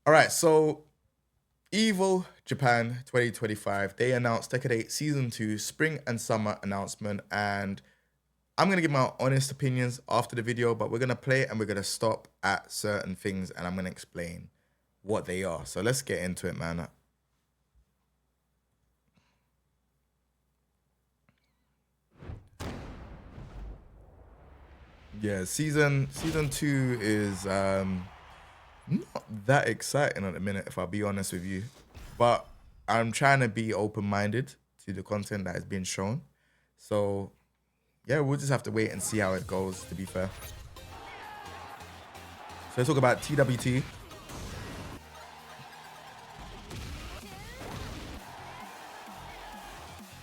All right, so Evo Japan 2025, they announced Tekken 8 Season 2 Spring and Summer announcement, and I'm going to give my honest opinions after the video, but we're going to play it and we're going to stop at certain things and I'm going to explain what they are. So let's get into it, man. Yeah, season 2 is not that exciting at the minute, if I'll be honest with you. But I'm trying to be open-minded to the content that is being shown. So yeah, we'll just have to wait and see how it goes, to be fair. So let's talk about TWT.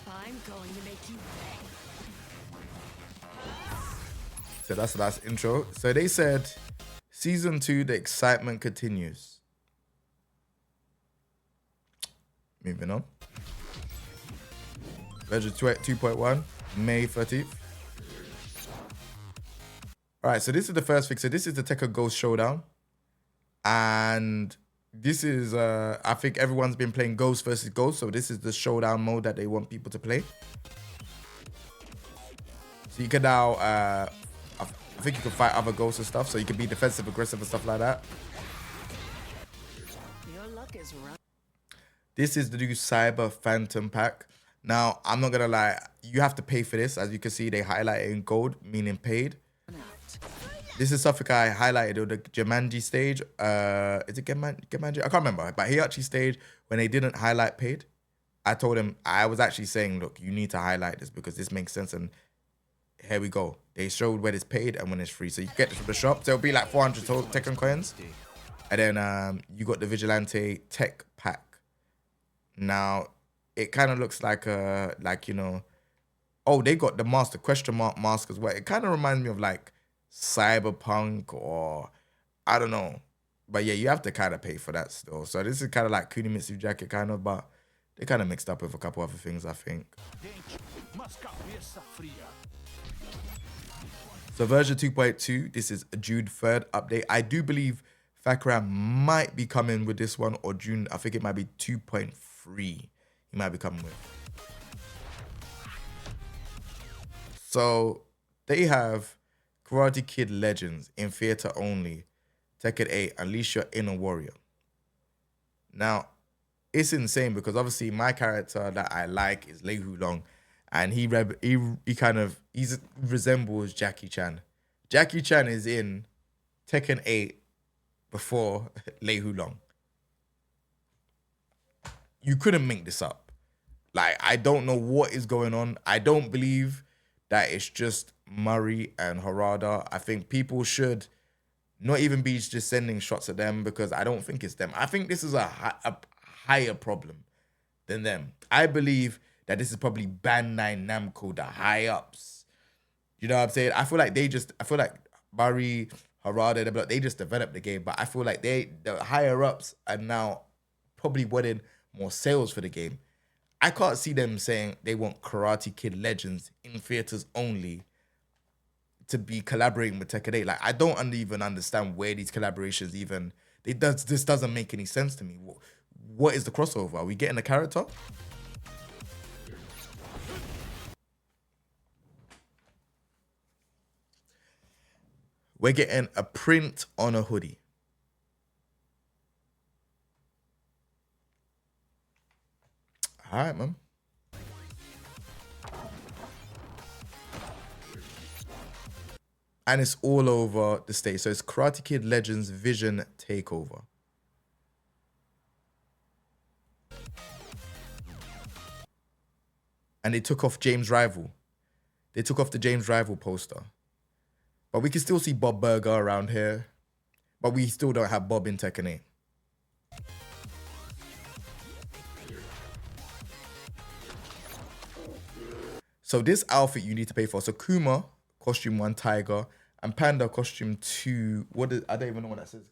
I'm going to make you beg. So that's the last intro. So they said, Season 2, the excitement continues. Moving on. Version 2.1, May 13th. All right, so this is the first fix. So this is the Tekken Ghost Showdown. And this is, I think everyone's been playing Ghost versus Ghost. So this is the showdown mode that they want people to play. So you can now, I think you can fight other ghosts and stuff. So you can be defensive, aggressive, and stuff like that. Your luck is right. This is the new Cyber Phantom Pack. Now, I'm not going to lie. You have to pay for this. As you can see, they highlight it in gold, meaning paid. This is something I highlighted on the Jumanji stage. Is it Jumanji? I can't remember. But he actually staged when they didn't highlight paid. I told him, I was actually saying, look, you need to highlight this because this makes sense. And here we go. They showed when it's paid and when it's free. So you get this from the shop. So it'll be like 400 total Tekken coins. And then you got the Vigilante Tech Pack. Now, it kind of looks like you know, oh, they got the master question mark mask as well. It kind of reminds me of like Cyberpunk or I don't know. But yeah, you have to kind of pay for that still. So this is kind of like Kunimitsu jacket kind of, but they kind of mixed up with a couple other things, I think. So version 2.2, this is a June 3rd update. I do believe Fakram might be coming with this one, or June, I think it might be 2.3. He might be coming with. So they have Karate Kid Legends in theater only, Tekken 8, Unleash Your Inner Warrior. Now, it's insane because obviously my character that I like is Lei Long, and he resembles Jackie Chan. Jackie Chan is in Tekken 8 before Lei Long. You couldn't make this up. Like, I don't know what is going on. I don't believe that it's just Murray and Harada. I think people should not even be just sending shots at them because I don't think it's them. I think this is a higher problem than them. I believe that this is probably Bandai Namco, the high ups. You know what I'm saying? I feel like Murray, Harada, they just developed the game, but I feel like the higher ups are now probably wanting more sales for the game. I can't see them saying they want Karate Kid Legends in theaters only to be collaborating with Tekken 8. Like, I don't even understand where these collaborations even... This doesn't make any sense to me. What is the crossover? Are we getting a character? We're getting a print on a hoodie. All right, man. And it's all over the stage. So it's Karate Kid Legends Vision Takeover. And they took off James Rival. They took off the James Rival poster. But we can still see Bob Burger around here. But we still don't have Bob in Tekken 8. So this outfit you need to pay for. So Kuma, costume 1, Tiger, and Panda, costume 2. I don't even know what that says.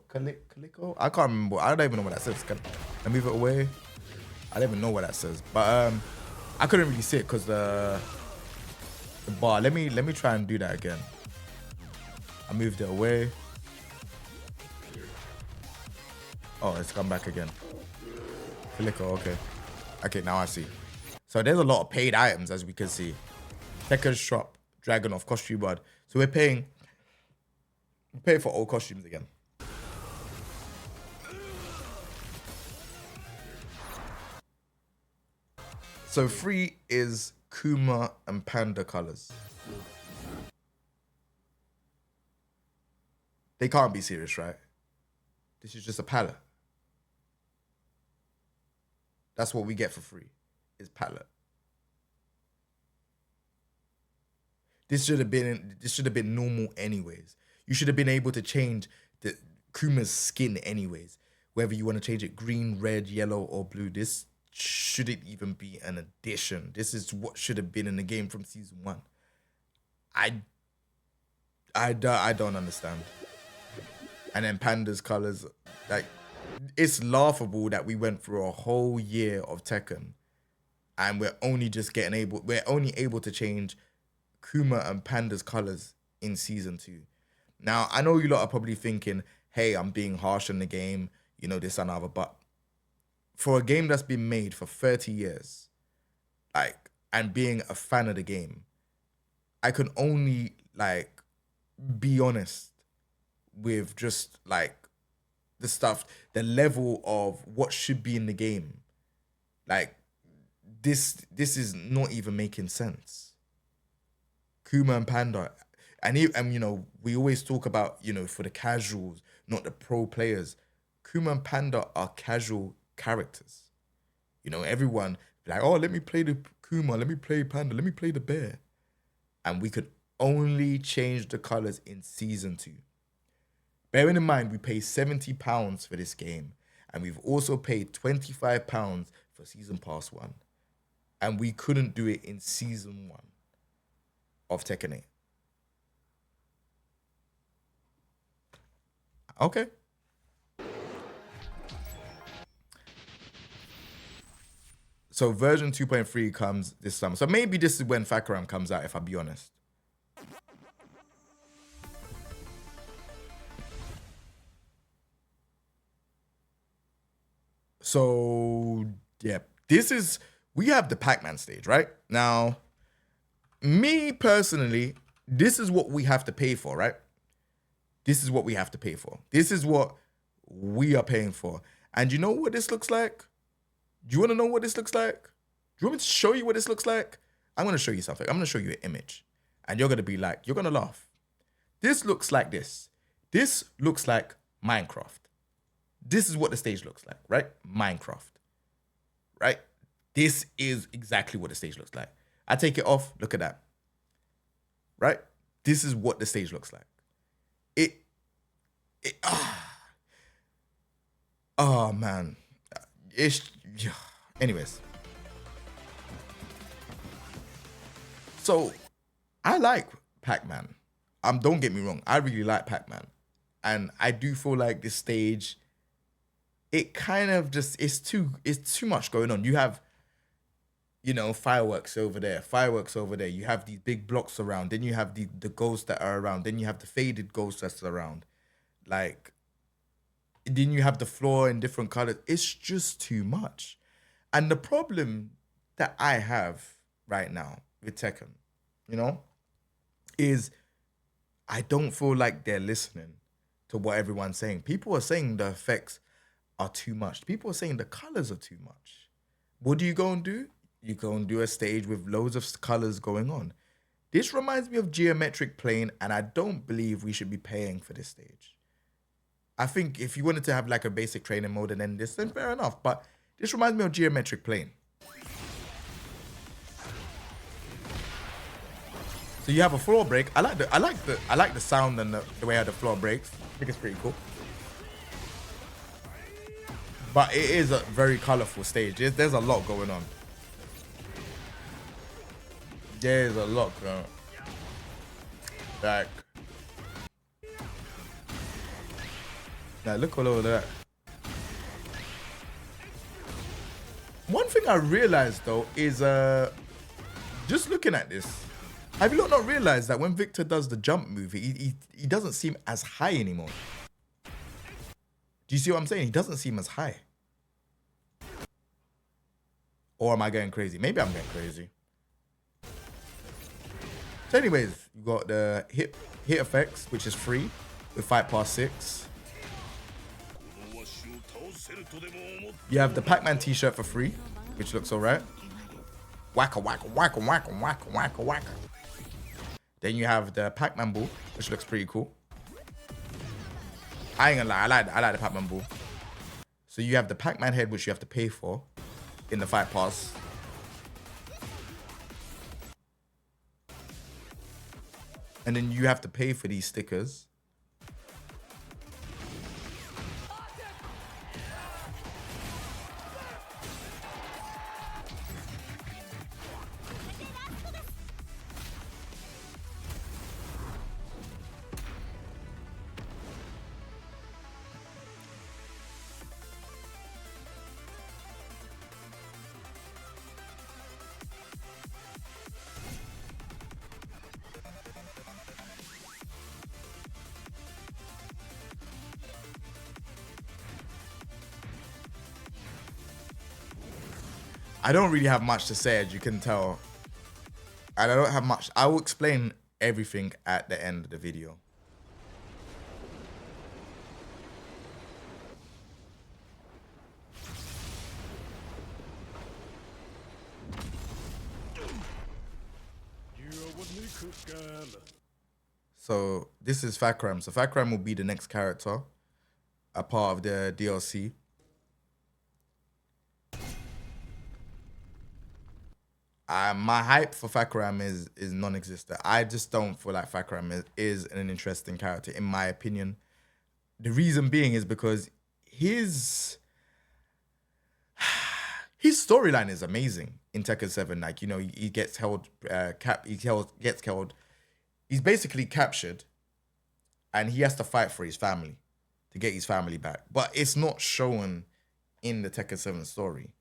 Calico? I can't remember. I don't even know what that says. Can I move it away? I don't even know what that says. But I couldn't really see it because the bar. Let me try and do that again. I moved it away. Oh, it's come back again. Flicker, okay. Okay, now I see. So there's a lot of paid items, as we can see. Tekken shop, Dragon of costume bud. So we're paying for all costumes again. So free is Kuma and Panda colors. They can't be serious, right? This is just a palette. That's what we get for free, is palette. This should have been normal anyways. You should have been able to change the Kuma's skin anyways. Whether you want to change it green, red, yellow, or blue, this shouldn't even be an addition. This is what should have been in the game from season 1. I don't understand. And then Panda's colors, like, it's laughable that we went through a whole year of Tekken and we're only able to change Kuma and Panda's colors in season 2. Now, I know you lot are probably thinking, hey, I'm being harsh on the game, you know, this and other, but for a game that's been made for 30 years, like, and being a fan of the game, I can only, like, be honest with just, like, the stuff, the level of what should be in the game. Like, this is not even making sense. Kuma and Panda, and you know, we always talk about, you know, for the casuals, not the pro players. Kuma and Panda are casual characters. You know, everyone like, oh, let me play the Kuma, let me play Panda, let me play the bear. And we could only change the colors in season 2. Bearing in mind, we pay £70 for this game, and we've also paid £25 for Season Pass 1. And we couldn't do it in Season 1 of Tekken 8. Okay. So version 2.3 comes this summer. So maybe this is when Fakaram comes out, if I'll be honest. So, yeah, we have the Pac-Man stage, right? Now, me personally, this is what we have to pay for, right? This is what we have to pay for. This is what we are paying for. And you know what this looks like? Do you want to know what this looks like? Do you want me to show you what this looks like? I'm going to show you something. I'm going to show you an image. And you're going to be like, you're going to laugh. This looks like this. This looks like Minecraft. This is what the stage looks like, right? Minecraft, right? This is exactly what the stage looks like. I take it off. Look at that, right? This is what the stage looks like. Oh man. Anyways. So I like Pac-Man. Don't get me wrong. I really like Pac-Man. And I do feel like this stage, it kind of just, it's too much going on. You have, you know, fireworks over there. You have these big blocks around. Then you have the ghosts that are around. Then you have the faded ghosts that's around. Like, then you have the floor in different colors. It's just too much. And the problem that I have right now with Tekken, you know, is I don't feel like they're listening to what everyone's saying. People are saying the effects are too much. People are saying the colors are too much. What do? You go and do a stage with loads of colors going on. This reminds me of geometric plane, and I don't believe we should be paying for this stage. I think if you wanted to have like a basic training mode and then this, then fair enough. But this reminds me of geometric plane. So you have a floor break. I like the sound and the way how the floor breaks. I think it's pretty cool. But it is a very colorful stage. There's a lot going on. There's a lot going on. Like, look all over that. One thing I realized though is just looking at this, have you not realized that when Victor does the jump move, he doesn't seem as high anymore? Do Do you see what I'm saying? He doesn't seem as high. Or am I going crazy? Maybe I'm going crazy. So anyways, you got the hit effects, which is free with Fight Pass 6. You have the Pac-Man t-shirt for free, which looks alright. Wacka, wacka, wacka, wacka, wacka, wacka, wacka. Then you have the Pac-Man ball, which looks pretty cool. I ain't gonna lie, I like the Pac-Man ball. So you have the Pac-Man head, which you have to pay for in the Fight Pass. And then you have to pay for these stickers. I don't really have much to say, as you can tell. And I don't have much. I will explain everything at the end of the video. So this is Fakram. So Fakram will be the next character, a part of the DLC. My hype for Fakram is non-existent. I just don't feel like Fakram is an interesting character, in my opinion. The reason being is because his storyline is amazing in Tekken 7. Like, you know, he gets held, gets killed. He's basically captured, and he has to fight for his family to get his family back. But it's not shown in the Tekken 7 story.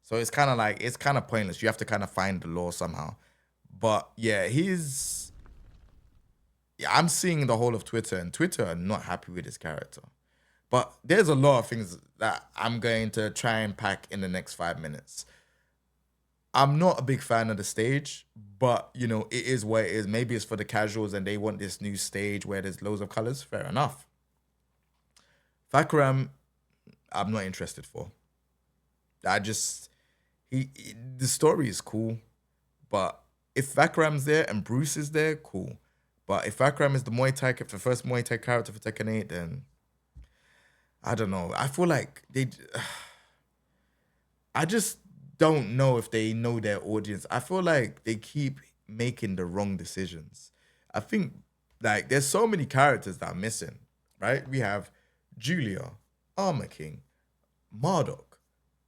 So it's kind of like, it's kind of pointless. You have to kind of find the lore somehow. But yeah, I'm seeing the whole of Twitter, and Twitter are not happy with his character. But there's a lot of things that I'm going to try and pack in the next 5 minutes. I'm not a big fan of the stage, but, you know, it is what it is. Maybe it's for the casuals and they want this new stage where there's loads of colors. Fair enough. Fakram, I'm not interested for. The story is cool, but if Fakram's there and Bruce is there, cool. But if Fakram is the first Muay Thai character for Tekken 8, then I don't know. I feel like I just don't know if they know their audience. I feel like they keep making the wrong decisions. I think, like, there's so many characters that are missing, right? We have Julia, Armor King, Marduk,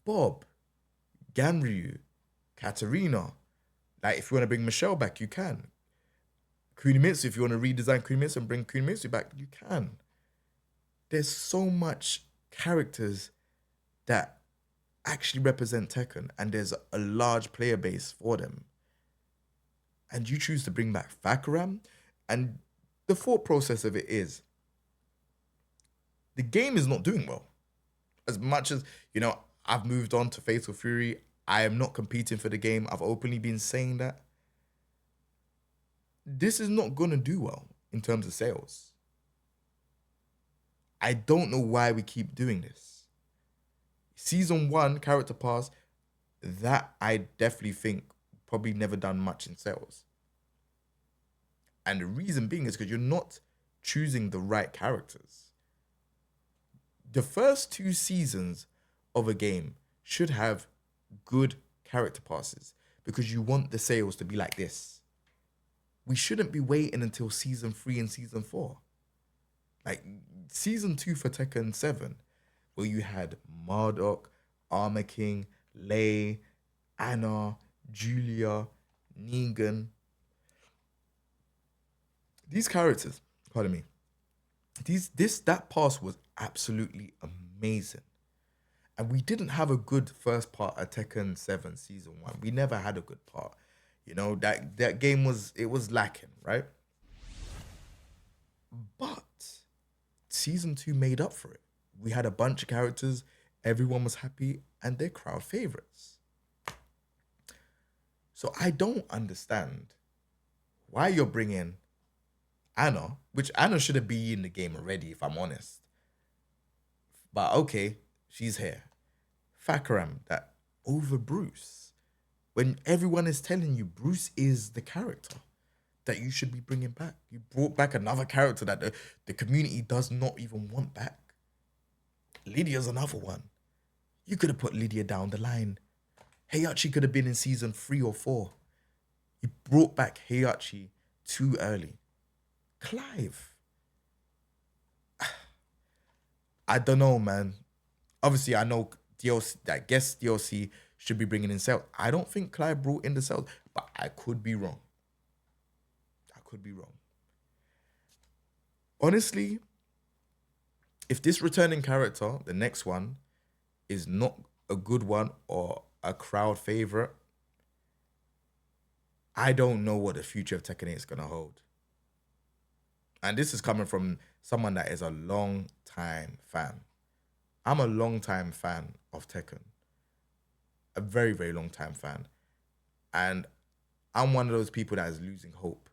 Bob, Ganryu, Katarina. Like, if you want to bring Michelle back, you can. Kunimitsu, if you want to redesign Kunimitsu and bring Kunimitsu back, you can. There's so much characters that actually represent Tekken, and there's a large player base for them. And you choose to bring back Fakram, and the thought process of it is, the game is not doing well. As much as, you know, I've moved on to Fatal Fury, I am not competing for the game. I've openly been saying that. This is not going to do well in terms of sales. I don't know why we keep doing this. Season 1, Character Pass, that I definitely think probably never done much in sales. And the reason being is because you're not choosing the right characters. The first 2 seasons of a game should have good character passes because you want the sales to be like this. We shouldn't be waiting until season 3 and season 4. Like season 2 for Tekken 7, where you had Marduk, Armor King, Lei, Anna, Julia, Negan. These characters, pardon me, that pass was absolutely amazing. And we didn't have a good first part of Tekken 7 season 1. We never had a good part. You know, that game was lacking, right? But season 2 made up for it We had a bunch of characters, everyone was happy, and they're crowd favorites. So I don't understand why you're bringing Anna, which Anna should have been in the game already, if I'm honest. But okay, she's here. Fakaram, that over Bruce. When everyone is telling you Bruce is the character that you should be bringing back. You brought back another character that the community does not even want back. Lydia's another one. You could have put Lydia down the line. Heihachi could have been in season 3 or 4. You brought back Heihachi too early. Clive. I don't know, man. Obviously, I know DLC, that guest DLC should be bringing in Cell. I don't think Clive brought in the Cells, but I could be wrong. I could be wrong. Honestly, if this returning character, the next one, is not a good one or a crowd favorite, I don't know what the future of Tekken 8 is going to hold. And this is coming from someone that is a long time fan. I'm a long time fan of Tekken. A very, very long time fan. And I'm one of those people that is losing hope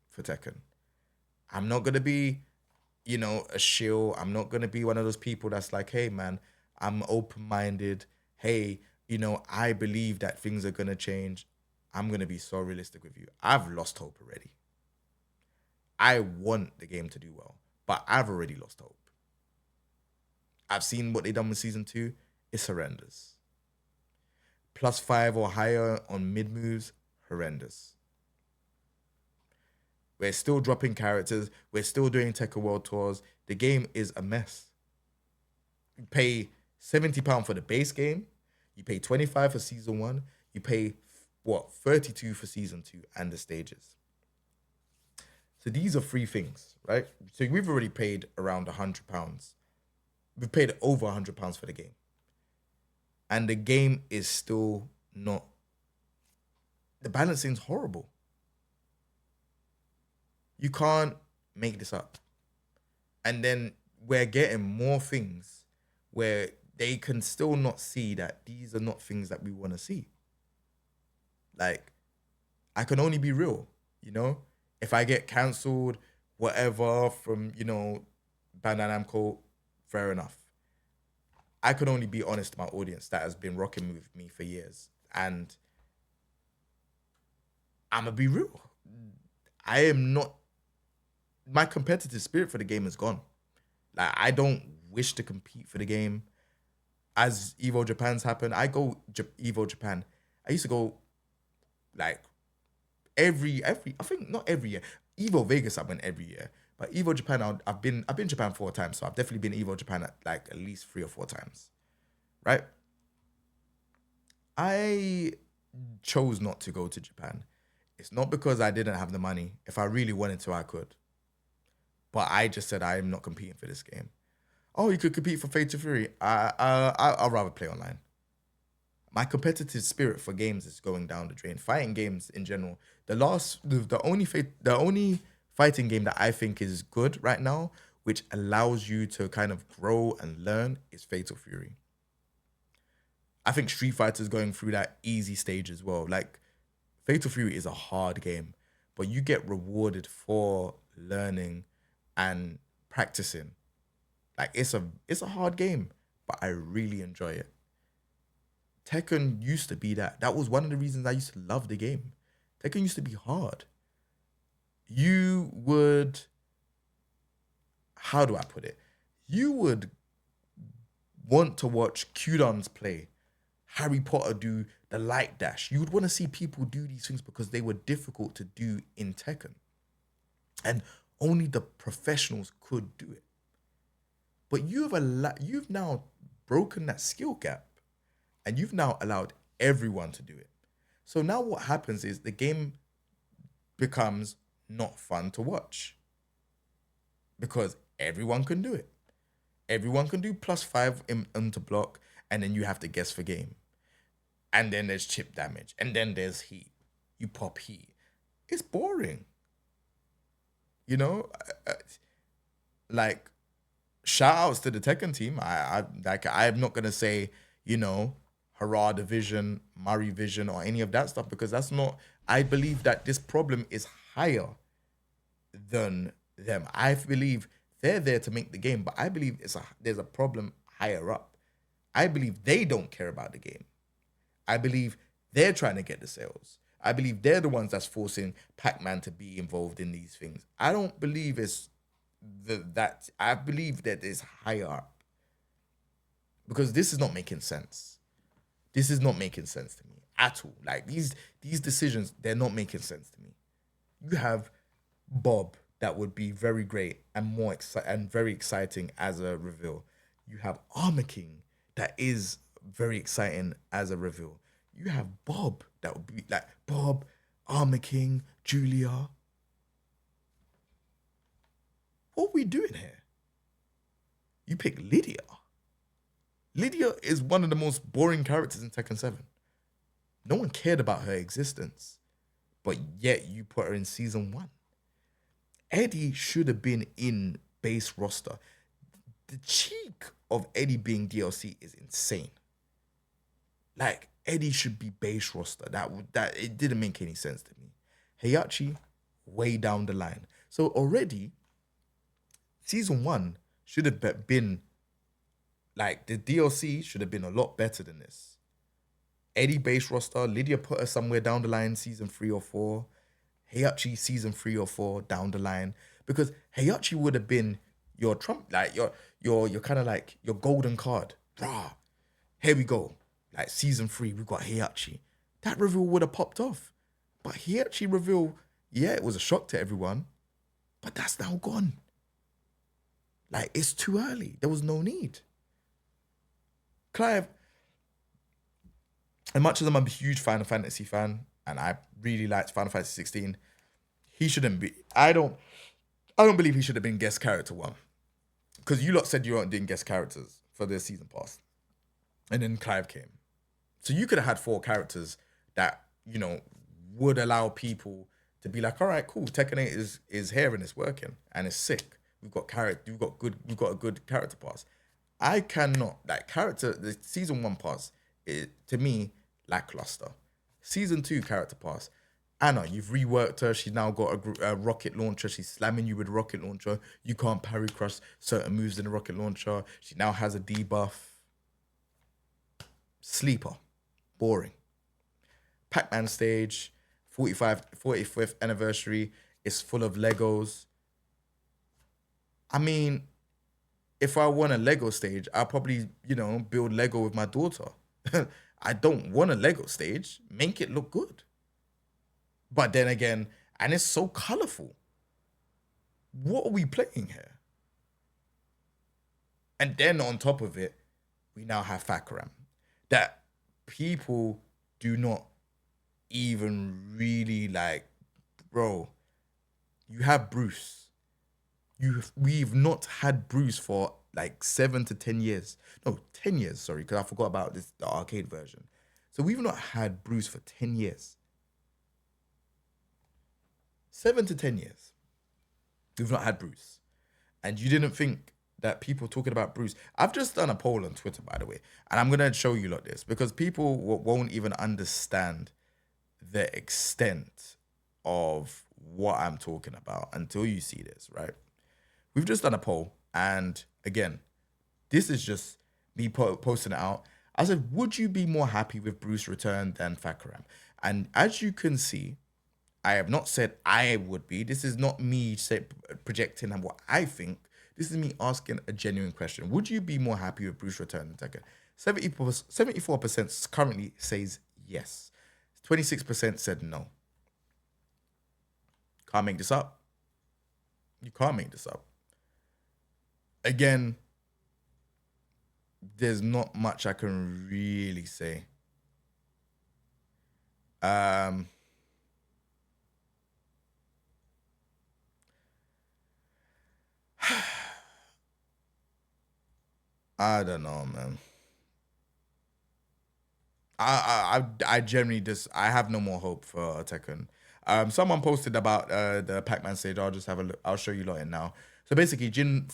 for Tekken. I'm not going to be, a shill. I'm not going to be one of those people that's like, hey, man, I'm open-minded. Hey, I believe that things are going to change. I'm going to be so realistic with you. I've lost hope already. I want the game to do well, but I've already lost hope. I've seen what they've done with season 2. It's horrendous. +5 or higher on mid moves, horrendous. We're still dropping characters. We're still doing Tekken World Tours. The game is a mess. You pay £70 for the base game. You pay $25 for season 1. You pay, $32 for season 2 and the stages. So these are 3 things, right? So we've already paid around £100. We've paid over £100 for the game. And the game is still not... The balancing's horrible. You can't make this up. And then we're getting more things where they can still not see that these are not things that we want to see. Like, I can only be real, If I get cancelled, whatever, from, Bandai Namco, fair enough. I can only be honest to my audience that has been rocking with me for years. And I'm going to be real. I am not... My competitive spirit for the game is gone. Like, I don't wish to compete for the game. As Evo Japan's happened, I go Evo Japan. I used to go, like, every I think not every year. Evo Vegas I went every year, but Evo Japan I've been Japan 4 times, so I've definitely been Evo Japan at least 3 or 4 times, right? I chose not to go to Japan. It's not because I didn't have the money. If I really wanted to, I could. But I just said I am not competing for this game. Oh, you could compete for Fate to Fury. I'll rather play online. My competitive spirit for games is going down the drain. Fighting games in general. The only fighting game that I think is good right now, which allows you to kind of grow and learn, is Fatal Fury. I think Street Fighter is going through that easy stage as well. Like, Fatal Fury is a hard game, but you get rewarded for learning and practicing. Like, it's a hard game, but I really enjoy it. Tekken used to be that. That was one of the reasons I used to love the game. Tekken used to be hard. You would... How do I put it? You would want to watch Q-Dons play, Harry Potter do the light dash. You would want to see people do these things because they were difficult to do in Tekken. And only the professionals could do it. But you've now broken that skill gap. And you've now allowed everyone to do it. So now what happens is the game becomes not fun to watch. Because everyone can do it. Everyone can do +5 into block, and then you have to guess for game. And then there's chip damage. And then there's heat. You pop heat. It's boring. Like, shout outs to the Tekken team. I'm not gonna say, hurrah division, Murray vision, or any of that stuff, because that's not. I believe that this problem is higher than them. I believe they're there to make the game, but I believe there's a problem higher up. I believe they don't care about the game. I believe they're trying to get the sales. I believe they're the ones that's forcing Pac-Man to be involved in these things. I don't believe it's that. I believe that it's higher up, because this is not making sense. This is not making sense to me at all. Like these decisions, they're not making sense to me. You have Bob, that would be very great and very exciting as a reveal. You have Armor King, that is very exciting as a reveal. You have Bob, that would be like Bob, Armor King, Julia. What are we doing here? You pick Lydia. Lydia is one of the most boring characters in Tekken 7. No one cared about her existence, but yet you put her in season 1. Eddie should have been in base roster. The cheek of Eddie being DLC is insane. Like, Eddie should be base roster. That it didn't make any sense to me. Heihachi, way down the line. So already, season 1 should have been, like, the DLC should have been a lot better than this. Eddie base roster, Lydia put her somewhere down the line, season 3 or 4. Heihachi season 3 or 4 down the line, because Heihachi would have been your trump, like your kind of like your golden card. Rah, here we go. Like season 3, we got Heihachi. That reveal would have popped off, but Heihachi reveal, yeah, it was a shock to everyone, but that's now gone. Like, it's too early. There was no need. Clive, as much as I'm a huge Final Fantasy fan, and I really liked Final Fantasy 16, he shouldn't be. I don't believe he should have been guest character 1. Because you lot said you weren't doing guest characters for the season pass. And then Clive came. So you could have had 4 characters that, would allow people to be like, all right, cool, Tekken 8 is here and it's working and it's sick. We've got a good character pass. I cannot, the season 1 pass, to me, lackluster. Season 2 character pass. Anna, you've reworked her. She's now got a rocket launcher. She's slamming you with a rocket launcher. You can't parry crush certain moves in the rocket launcher. She now has a debuff. Sleeper. Boring. Pac-Man stage. 45th anniversary. It's full of Legos. I mean, if I want a Lego stage, I'll probably, build Lego with my daughter. I don't want a Lego stage. Make it look good. But then again, and it's so colorful. What are we playing here? And then on top of it, we now have Fakaram. That people do not even really like. Bro, you have Bruce. We've not had Bruce for like 7 to 10 years. No, 10 years, sorry, because I forgot about the arcade version. So we've not had Bruce for 10 years. 7 to 10 years. We've not had Bruce. And you didn't think that people talking about Bruce. I've just done a poll on Twitter, by the way. And I'm going to show you like this, because people won't even understand the extent of what I'm talking about until you see this, right? We've just done a poll. And again, this is just me posting it out. I said, would you be more happy with Bruce return than Fakaram? And as you can see, I have not said I would be. This is not me projecting what I think. This is me asking a genuine question. Would you be more happy with Bruce return than Tekken? 74% currently says yes. 26% said no. Can't make this up. You can't make this up. Again, there's not much I can really say. I don't know, man. I generally just I have no more hope for Tekken. Someone posted about the Pac-Man stage. I'll just have a look. I'll show you lot it now. So basically, Jin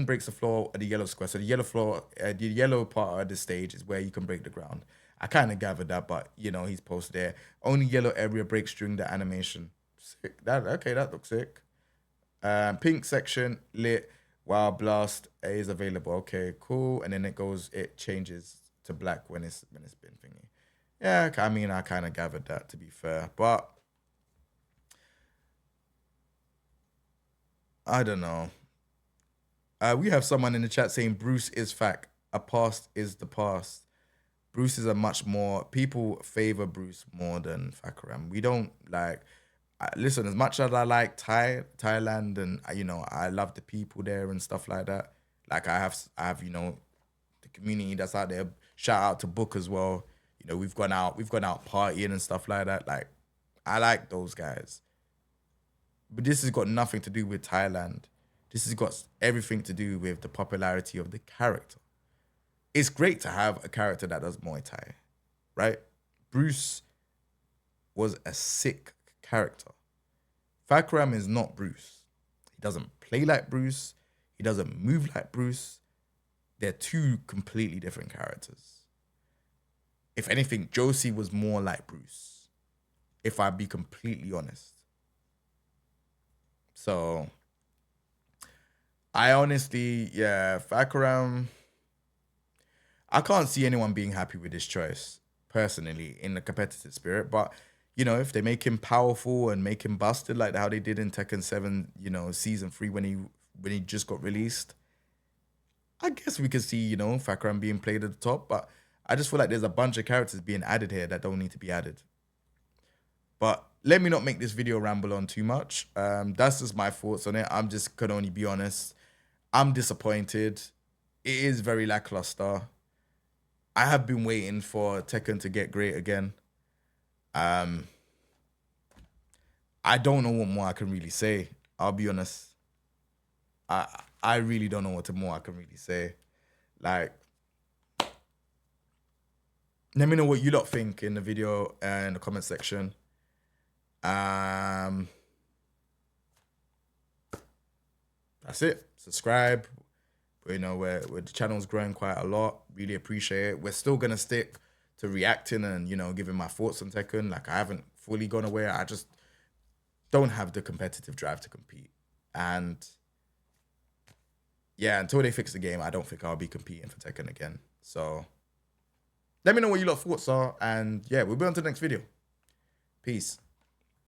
breaks the floor at the yellow square. So the yellow floor, the yellow part of the stage is where you can break the ground. I kind of gathered that, but you know, he's posted there. Only yellow area breaks during the animation. Sick. That looks sick. Pink section lit while blast is available. Okay, cool. And then it changes to black when it's been thingy. Yeah, I mean, I kind of gathered that, to be fair, but I don't know. We have someone in the chat saying Bruce is fact. A past is the past. Bruce is a much more, people favor Bruce more than Fakaram. We don't like. Listen, as much as I like Thailand, and you know, I love the people there and stuff like that. Like I have, you know, the community that's out there. Shout out to Book as well. You know, we've gone out partying and stuff like that. Like, I like those guys. But this has got nothing to do with Thailand. This has got everything to do with the popularity of the character. It's great to have a character that does Muay Thai, right? Bruce was a sick character. Fakram is not Bruce. He doesn't play like Bruce. He doesn't move like Bruce. They're two completely different characters. If anything, Josie was more like Bruce, if I be completely honest. So, I honestly, yeah, Fakram, I can't see anyone being happy with this choice, personally, in the competitive spirit. But, you know, if they make him powerful and make him busted like how they did in Tekken 7, you know, Season 3 when he just got released, I guess we could see, you know, Fakram being played at the top. But I just feel like there's a bunch of characters being added here that don't need to be added. But let me not make this video ramble on too much. That's just my thoughts on it. I'm just can only be honest. I'm disappointed. It is very lackluster. I have been waiting for Tekken to get great again. I don't know what more I can really say. I'll be honest. I really don't know what more I can really say. Like, let me know what you lot think in the video in the comment section. That's it. Subscribe. You know, where the channel's growing quite a lot. Really appreciate it. We're still gonna stick to reacting and, you know, giving my thoughts on Tekken. Like, I haven't fully gone away. I just don't have the competitive drive to compete. And yeah, until they fix the game, I don't think I'll be competing for Tekken again. So let me know what you lot thoughts are. And yeah, we'll be on to the next video. Peace.